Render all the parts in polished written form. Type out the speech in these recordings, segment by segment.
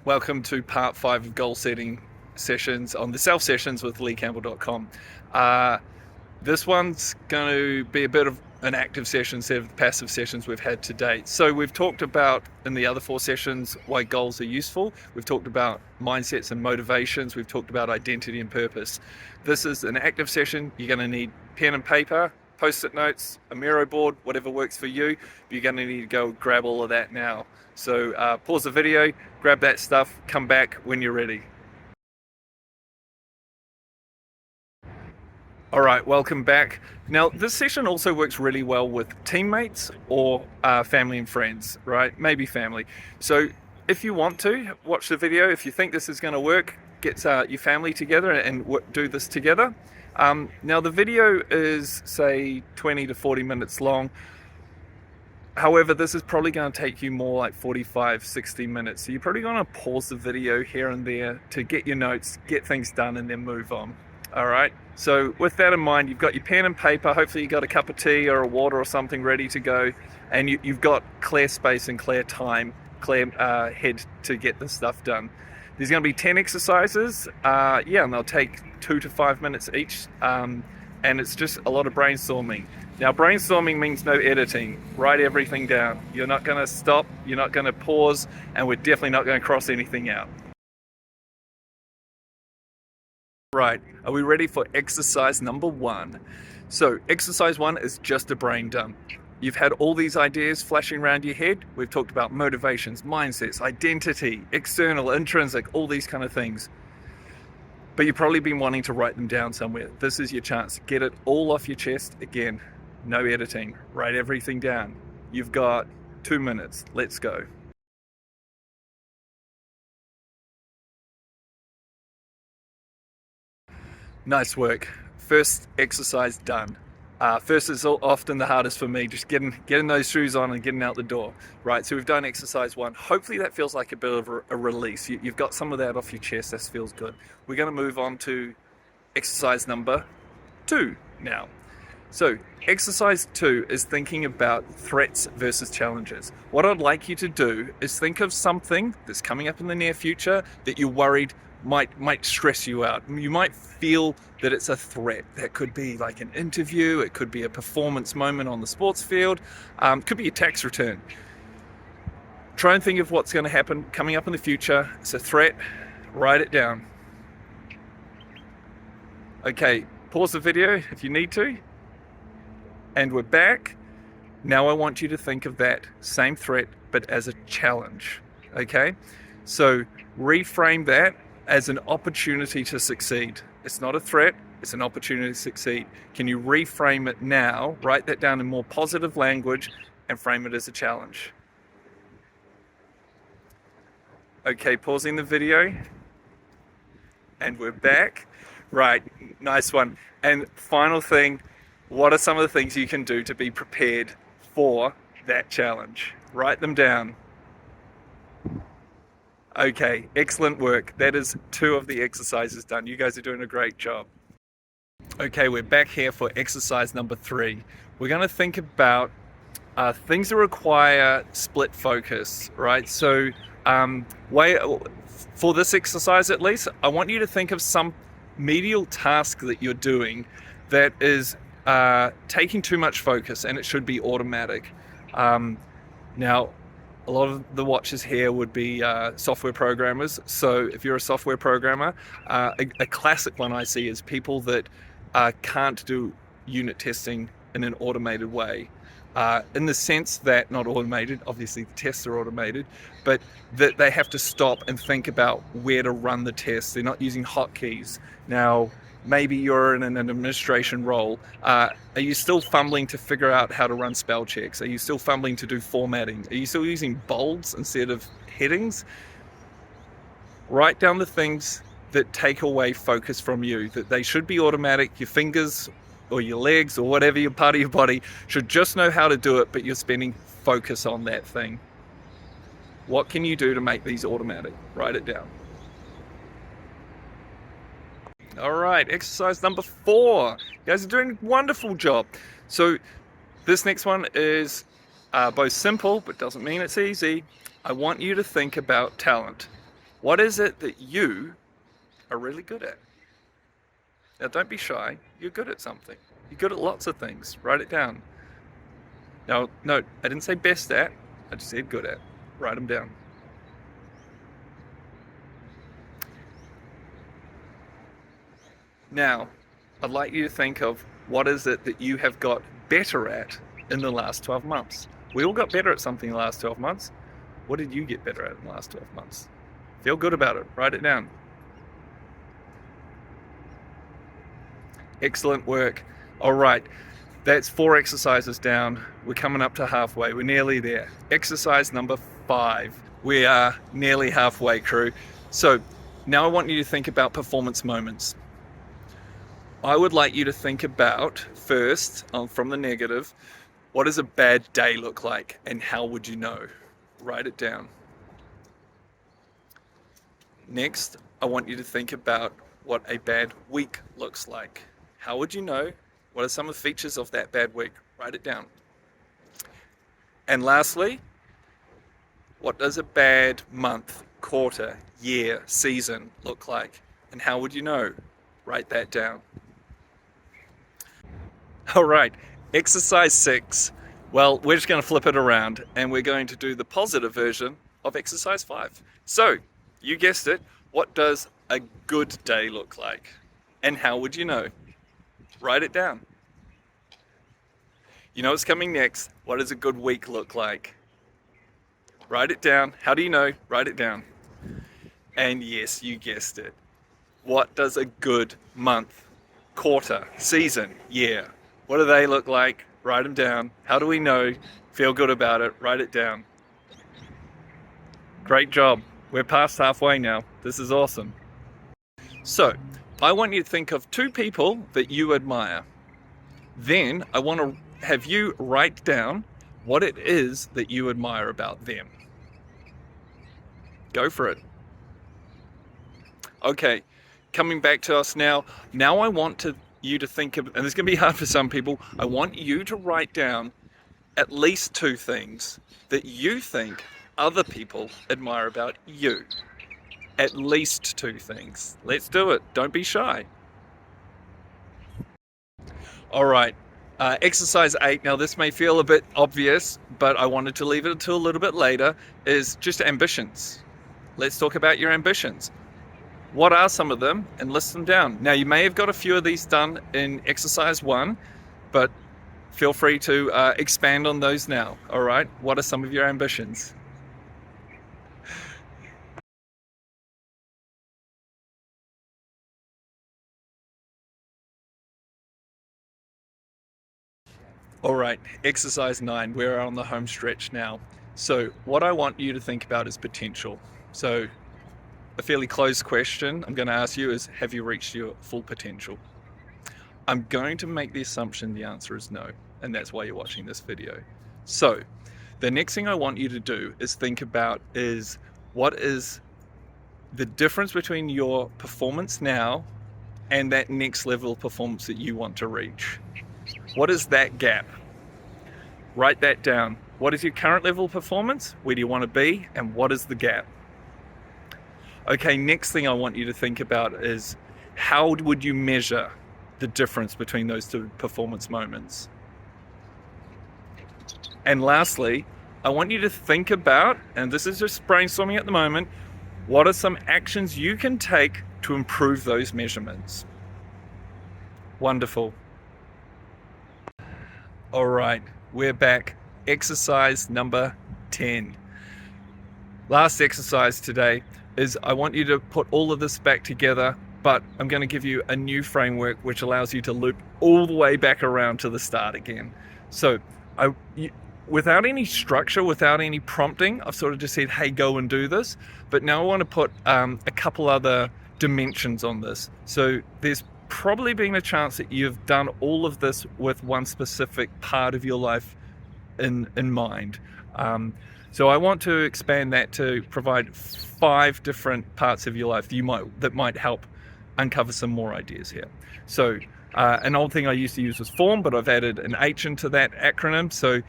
Welcome to part 5 of goal setting sessions on the self sessions with LeeCampbell.com. This one's going to be a bit of an active session instead of the passive sessions we've had to date. So we've talked about in the other 4 sessions why goals are useful. We've talked about mindsets and motivations. We've talked about identity and purpose. This is an active session. You're going to need pen and paper, post-it notes, a Miro board, whatever works for you. You're going to need to go grab all of that now. So pause the video, grab that stuff, come back when you're ready. All right, welcome back. Now, this session also works really well with teammates or family and friends, right? Maybe family. So if you want to, watch the video. If you think this is going to work, get your family together and do this together. Now, the video is, say, 20 to 40 minutes long. However, this is probably going to take you more like 45, 60 minutes. So you're probably going to pause the video here and there to get your notes, get things done, and then move on. All right. So with that in mind, you've got your pen and paper. Hopefully you've got a cup of tea or a water or something ready to go. And you've got clear space and clear time, clear head to get this stuff done. There's going to be 10 exercises. And they'll take 2 to 5 minutes each. And it's just a lot of brainstorming. Now, brainstorming means no editing. Write everything down. You're not going to stop. You're not going to pause. And we're definitely not going to cross anything out. Right, are we ready for exercise number 1? So exercise 1 is just a brain dump. You've had all these ideas flashing around your head. We've talked about motivations, mindsets, identity, external, intrinsic, all these kind of things. But you've probably been wanting to write them down somewhere. This is your chance. Get it all off your chest. Again, no editing. Write everything down. You've got 2 minutes. Let's go. Nice work. First exercise done. First is often the hardest for me, just getting those shoes on and getting out the door. Right, so we've done exercise 1. Hopefully that feels like a bit of a release. You've got some of that off your chest. That feels good. We're going to move on to exercise number 2 now. So exercise 2 is thinking about threats versus challenges. What I'd like you to do is think of something that's coming up in the near future that you're worried might stress you out. You might feel that it's a threat. That could be like an interview, it could be a performance moment on the sports field, could be a tax return. Try and think of what's going to happen coming up in the future. It's a threat. Write it down. Okay, pause the video if you need to. And we're back. Now I want you to think of that same threat, but as a challenge. Okay? So reframe that as an opportunity to succeed. It's not a threat, it's an opportunity to succeed. Can you reframe it now, write that down in more positive language, and frame it as a challenge? Okay, pausing the video. And we're back. Right, nice one. And final thing, what are some of the things you can do to be prepared for that challenge? Write them down. Okay, excellent work. That is 2 of the exercises done. You guys are doing a great job. Okay, we're back here for exercise number 3. We're going to think about things that require split focus, right? So for this exercise at least, I want you to think of some medial task that you're doing that is taking too much focus, and it should be automatic. Now, a lot of the watchers here would be software programmers. So if you're a software programmer, a classic one I see is people that can't do unit testing in an automated way. In the sense that, not automated, obviously the tests are automated, but that they have to stop and think about where to run the tests. They're not using hotkeys. Now, maybe you're in an administration role. Are you still fumbling to figure out how to run spell checks? Are you still fumbling to do formatting? Are you still using bolds instead of headings? Write down the things that take away focus from you, that they should be automatic. Your fingers or your legs or whatever your part of your body should just know how to do it, but you're spending focus on that thing. What can you do to make these automatic? Write it down. All right, exercise number 4. You guys are doing a wonderful job. So this next one is both simple, but doesn't mean it's easy. I want you to think about talent. What is it that you are really good at? Now, don't be shy. You're good at something. You're good at lots of things. Write it down. Now, no, I didn't say best at. I just said good at. Write them down. Now, I'd like you to think of what is it that you have got better at in the last 12 months. We all got better at something in the last 12 months. What did you get better at in the last 12 months? Feel good about it. Write it down. Excellent work. All right, that's 4 exercises down. We're coming up to halfway. We're nearly there. Exercise number 5. We are nearly halfway, crew. So now I want you to think about performance moments. I would like you to think about first, from the negative, what does a bad day look like and how would you know? Write it down. Next, I want you to think about what a bad week looks like. How would you know? What are some of the features of that bad week? Write it down. And lastly, what does a bad month, quarter, year, season look like? And how would you know? Write that down. All right, exercise 6. Well, we're just going to flip it around and we're going to do the positive version of exercise 5. So, you guessed it, what does a good day look like? And how would you know? Write it down. You know what's coming next. What does a good week look like? Write it down. How do you know? Write it down. And yes, you guessed it. What does a good month, quarter, season, year? What do they look like? Write them down. How do we know? Feel good about it. Write it down. Great job. We're past halfway now. This is awesome. So, I want you to think of 2 people that you admire. Then I want to have you write down what it is that you admire about them. Go for it. Okay, coming back to us now. Now I want you to think of, and this is going to be hard for some people, I want you to write down at least 2 things that you think other people admire about you. At least 2 things. Let's do it. Don't be shy. All right. Exercise 8. Now this may feel a bit obvious, but I wanted to leave it until a little bit later, is just ambitions. Let's talk about your ambitions. What are some of them? And list them down. Now you may have got a few of these done in exercise 1, but feel free to expand on those now. All right. What are some of your ambitions? All right, exercise 9, we're on the home stretch now. So what I want you to think about is potential. So a fairly closed question I'm going to ask you is, have you reached your full potential? I'm going to make the assumption the answer is no, and that's why you're watching this video. So the next thing I want you to do is think about is, what is the difference between your performance now and that next level of performance that you want to reach? What is that gap? Write that down. What is your current level of performance? Where do you want to be? And what is the gap? Okay, next thing I want you to think about is, how would you measure the difference between those 2 performance moments? And lastly, I want you to think about, and this is just brainstorming at the moment, what are some actions you can take to improve those measurements? Wonderful. All right, we're back. Exercise number 10. Last exercise today is, I want you to put all of this back together, but I'm going to give you a new framework which allows you to loop all the way back around to the start again. So without any structure, without any prompting, I've sort of just said, hey, go and do this. But now I want to put a couple other dimensions on this. So there's probably been a chance that you've done all of this with one specific part of your life in mind. So I want to expand that to provide 5 different parts of your life that might help uncover some more ideas here. So an old thing I used to use was form, but I've added an H into that acronym. So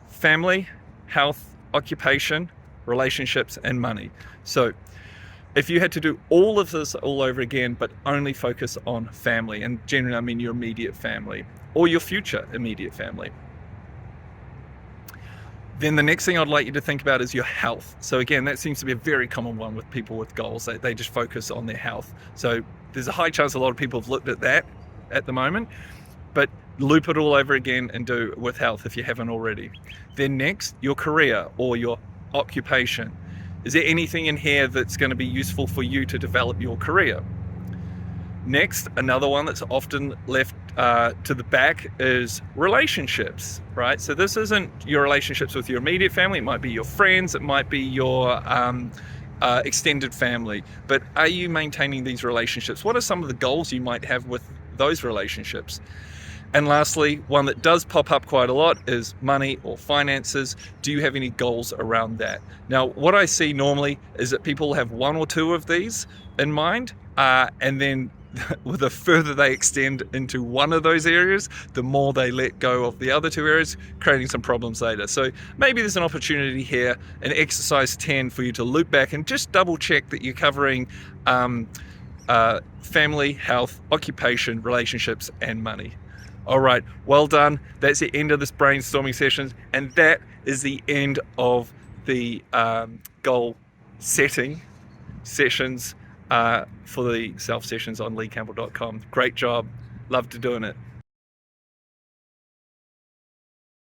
family, health, occupation, relationships, and money. So if you had to do all of this all over again, but only focus on family, and generally I mean your immediate family or your future immediate family, then the next thing I'd like you to think about is your health. So again, that seems to be a very common one with people with goals. They just focus on their health. So there's a high chance a lot of people have looked at that at the moment, but loop it all over again and do with health if you haven't already. Then next, your career or your occupation. Is there anything in here that's going to be useful for you to develop your career? Next, another one that's often left to the back is relationships, right? So this isn't your relationships with your immediate family. It might be your friends. It might be your extended family. But are you maintaining these relationships? What are some of the goals you might have with those relationships? And lastly, one that does pop up quite a lot is money or finances. Do you have any goals around that? Now, what I see normally is that people have one or two of these in mind, and then the further they extend into one of those areas, the more they let go of the other two areas, creating some problems later. So maybe there's an opportunity here in exercise 10 for you to loop back and just double check that you're covering family, health, occupation, relationships, and money. All right, well done. That's the end of this brainstorming session, and that is the end of the goal setting sessions for the self sessions on LeeCampbell.com. Great job. Loved doing it.